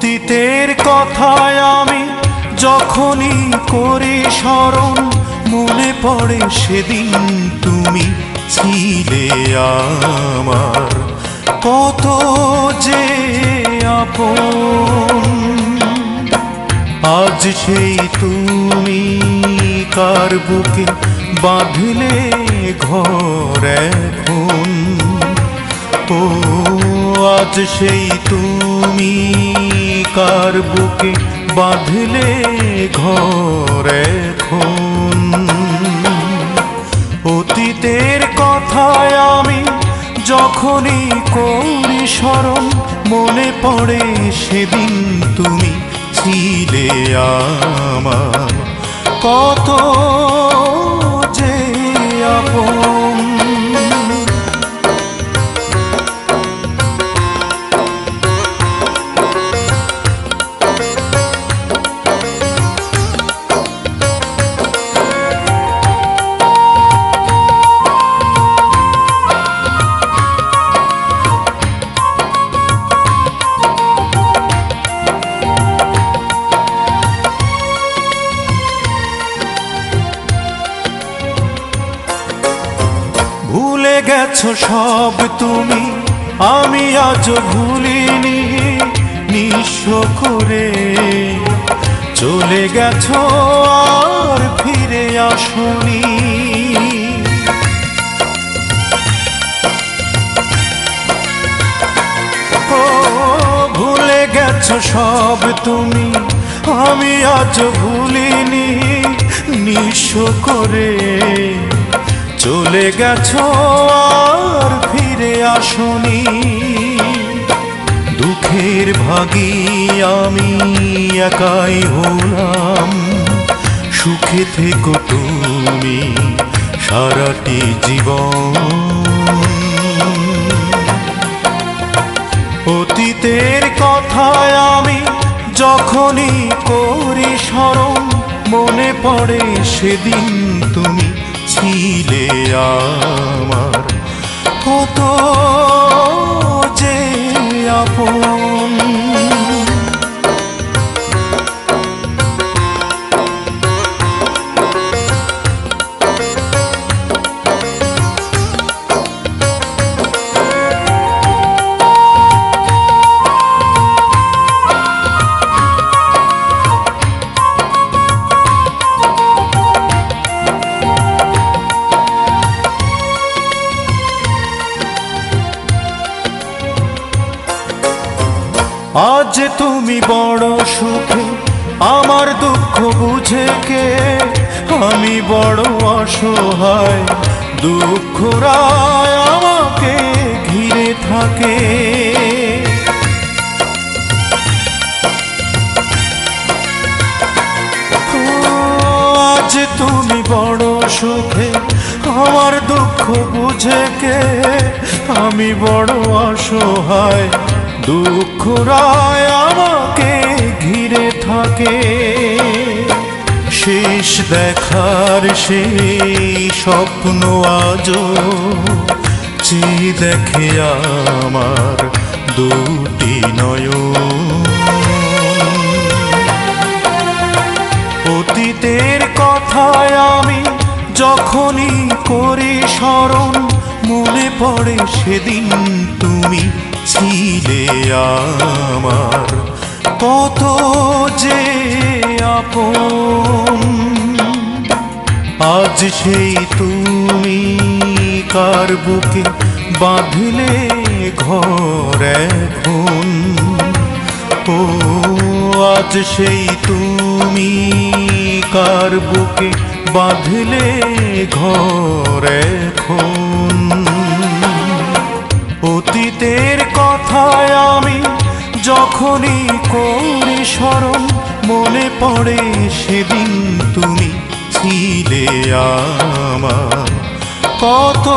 অতীতের কথায় আমি যখনই করি স্মরণ, মনে পড়ে সেদিন তুমি ছিলে আমার কত যে আপন। আজ সেই তুমি কার বুকে বাঁধলে ঘর এখন, ও আজ সেই তুমি কার বুকে বাঁধলে ঘর এখন। অতীতের কথায় আমি যখনই করি স্মরণ, মনে পড়ে সেদিন তুমি ছিলে আমার কত যে আপন। ভুলে গেছো সব তুমি, আমি আজও ভুলিনি। নিঃস্ব করে চলে গেছো আর ফিরে আসনি। ও ভুলে গেছো সব তুমি, আমি আজও ভুলিনি। নিঃস্ব করে চলে গেছো আর ফিরে আসনি। দুঃখের ভাগী আমি একাই হলাম, সুখে থেকো তুমি সারাটি জীবন। অতীতের কথায় আমি যখনই করি স্মরণ, মনে পড়ে সেদিন তুমি ছিলে আমার কত যে আপন। আজ তুমি বড় সুখে, আমার দুঃখ বুঝে কে? আমি বড় অসহায়, দুঃখরায় আমাকে ঘিরে থাকে। আজ তুমি বড় সুখে, আমার দুঃখ বুঝে কে? আমি বড় অসহায়, দুঃখরায় আমাকে ঘিরে থাকে। শেষ দেখার সেই স্বপ্ন আজও চেয়ে দেখে আমার দুটি নয়ন। অতীতের কথায় আমি যখনই করি স্মরণ, মনে পড়ে সেদিন তুমি ছিলে আমার কত যে আপন। আজ সেই তুমি কার বুকে বাঁধলে ঘর এখন, ও আজ সেই তুমি কার বুকে বাঁধলে ঘর এখন। অতীতের কথায় আমি যখনই করি স্মরণ, মনে পড়ে সেদিন তুমি ছিলে আমার কত